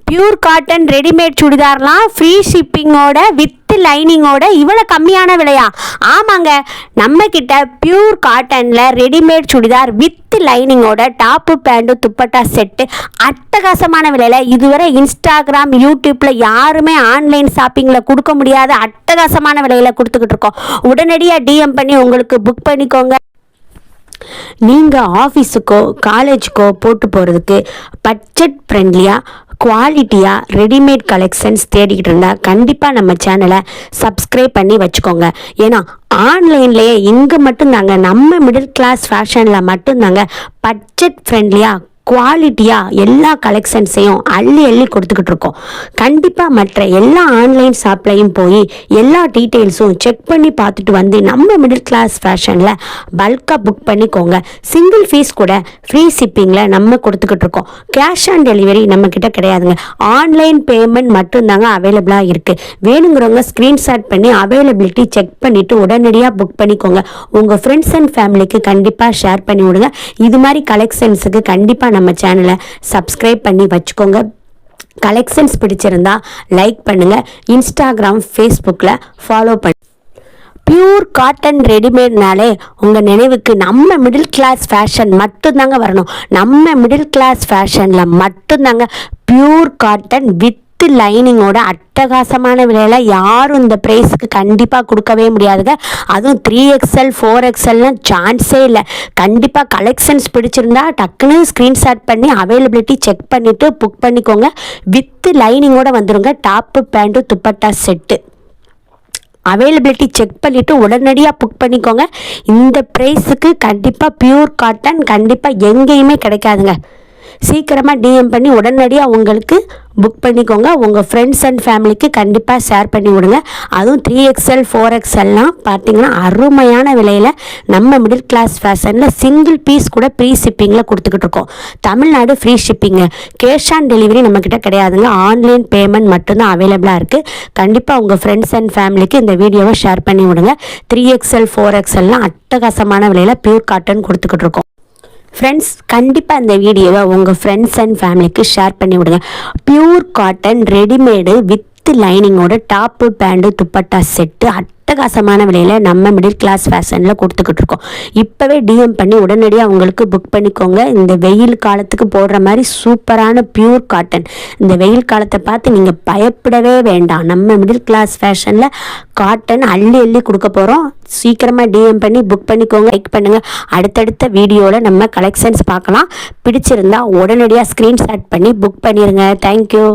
Pure cotton readymade சுடிதார்லாம் free ஷிப்பிங்கோட with லைனிங்கோட இவ்வளோ கம்மியான விலையா? ஆமாங்க, நம்மக்கிட்ட பியூர் காட்டனில் ரெடிமேட் சுடிதார் வித் லைனிங்கோட டாப்பு பேண்ட்டு துப்பட்டா செட்டு அட்டகாசமான விலையில் இதுவரை இன்ஸ்டாகிராம் யூடியூப்பில் யாருமே ஆன்லைன் ஷாப்பிங்கில் கொடுக்க முடியாத அட்டகாசமான விலையில் கொடுத்துக்கிட்டு இருக்கோம். உடனடியாக டிஎம் பண்ணி உங்களுக்கு புக் பண்ணிக்கோங்க. நீங்கள் ஆஃபீஸுக்கோ காலேஜுக்கோ போட்டு போகிறதுக்கு பட்ஜெட் ஃப்ரெண்ட்லியாக குவாலிட்டியாக ரெடிமேட் கலெக்ஷன்ஸ் தேடிக்கிட்டு இருந்தால் கண்டிப்பாக நம்ம சேனலை சப்ஸ்கிரைப் பண்ணி வச்சுக்கோங்க. ஏன்னா ஆன்லைன்லேயே இங்கே மட்டும்தாங்க, நம்ம மிடில் கிளாஸ் ஃபேஷனில் மட்டும்தாங்க பட்ஜெட் ஃப்ரெண்ட்லியாக குவாலிட்டியாக எல்லா கலெக்ஷன்ஸையும் அள்ளி அள்ளி கொடுத்துக்கிட்டு இருக்கோம். கண்டிப்பாக மற்ற எல்லா ஆன்லைன் ஷாப்லையும் போய் எல்லா டீட்டெயில்ஸும் செக் பண்ணி பார்த்துட்டு வந்து நம்ம மிடில் கிளாஸ் ஃபேஷனில் பல்காக புக் பண்ணிக்கோங்க. சிங்கிள் ஃபீஸ் கூட ஃப்ரீ ஷிப்பிங்கில் நம்ம கொடுத்துக்கிட்டு இருக்கோம். கேஷ் ஆன் டெலிவரி நம்மக்கிட்ட கிடையாதுங்க. ஆன்லைன் பேமெண்ட் மட்டும்தாங்க அவைலபிளாக இருக்குது. வேணுங்கிறவங்க ஸ்க்ரீன்ஷாட் பண்ணி அவைலபிலிட்டி செக் பண்ணிவிட்டு உடனடியாக புக் பண்ணிக்கோங்க. உங்கள் ஃப்ரெண்ட்ஸ் அண்ட் ஃபேமிலிக்கு கண்டிப்பாக ஷேர் பண்ணி விடுங்க. இது மாதிரி கலெக்ஷன்ஸுக்கு கண்டிப்பாக நம்ம சேனலை சப்ஸ்கிரைப் பண்ணி வச்சுக்கோங்க. கலெக்ஷன்ஸ் பிடிச்சிருந்தா லைக் பண்ணுங்க, இன்ஸ்டாகிராம் ஃபேஸ்புக்கில் ஃபாலோ பண்ணி. பியூர் காட்டன் ரெடிமேட்னாலே உங்கள் நினைவுக்கு நம்ம மிடில் கிளாஸ் ஃபேஷன் மட்டும்தாங்க வரணும். நம்ம மிடில் கிளாஸ் ஃபேஷனில் மட்டும்தாங்க பியூர் காட்டன் வித் லைனிங்கோட அட்டகாசமான விலையில் யாரும் இந்த ப்ரைஸுக்கு கண்டிப்பாக கொடுக்கவே முடியாதுங்க. அதுவும் 3XL 4XLலாம் சான்ஸே இல்லை. கண்டிப்பாக கலெக்ஷன்ஸ் பிடிச்சிருந்தா டக்குன்னு ஸ்க்ரீன்ஷாட் பண்ணி அவைலபிலிட்டி செக் பண்ணிவிட்டு புக் பண்ணிக்கோங்க. வித் லைனிங்கோட வந்துடுங்க. Top pant dupatta set availability check பண்ணிவிட்டு உடனடியாக புக் பண்ணிக்கோங்க. இந்த ப்ரைஸுக்கு கண்டிப்பாக பியூர் காட்டன் கண்டிப்பாக எங்கேயுமே கிடைக்காதுங்க. சீக்கிரமாக டிஎம் பண்ணி உடனடியாக உங்களுக்கு புக் பண்ணிக்கோங்க. உங்கள் ஃப்ரெண்ட்ஸ் அண்ட் ஃபேமிலிக்கு கண்டிப்பாக ஷேர் பண்ணி விடுங்க. அதுவும் 3XL 4XLலாம் பார்த்தீங்கன்னா அருமையான விலையில் நம்ம மிடில் கிளாஸ் ஃபேஷனில் சிங்கிள் பீஸ் கூட ஃப்ரீ ஷிப்பிங்கில் கொடுத்துக்கிட்டு இருக்கோம். Tamil Nadu free shipping, cash on delivery நம்மக்கிட்ட கிடையாதுங்க. ஆன்லைன் பேமெண்ட் மட்டும்தான் அவைலபிளாக இருக்குது. கண்டிப்பாக உங்கள் ஃப்ரெண்ட்ஸ் அண்ட் ஃபேமிலிக்கு இந்த வீடியோவை ஷேர் பண்ணி விடுங்க. 3XL 4XLலாம் அட்டகாசமான விலையில் பியூர் காட்டன் கொடுத்துக்கிட்டு இருக்கோம். ஃப்ரெண்ட்ஸ், கண்டிப்பாக இந்த வீடியோவை உங்கள் ஃப்ரெண்ட்ஸ் அண்ட் ஃபேமிலிக்கு ஷேர் பண்ணி விடுங்க. பியூர் காட்டன் ரெடிமேடு வித் லைனிங்கோட டாப்பு பேண்ட்டு துப்பட்டா செட்டு அட்டகாசமான விலையில் நம்ம மிடில் கிளாஸ் ஃபேஷனில் கொடுத்துக்கிட்டு இருக்கோம். இப்போவே டிஎம் பண்ணி உடனடியாக உங்களுக்கு புக் பண்ணிக்கோங்க. இந்த வெயில் காலத்துக்கு போடுற மாதிரி சூப்பரான பியூர் காட்டன். இந்த வெயில் காலத்தை பார்த்து நீங்கள் பயப்படவே வேண்டாம். நம்ம மிடில் கிளாஸ் ஃபேஷனில் காட்டன் அள்ளி அள்ளி கொடுக்க போகிறோம். சீக்கிரமாக டிஎம் பண்ணி புக் பண்ணிக்கோங்க. லைக் பண்ணுங்கள். அடுத்தடுத்த வீடியோவில் நம்ம கலெக்ஷன்ஸ் பார்க்கலாம். பிடிச்சிருந்தா உடனடியாக ஸ்க்ரீன்ஷாட் பண்ணி புக் பண்ணிடுங்க. தேங்க்யூ.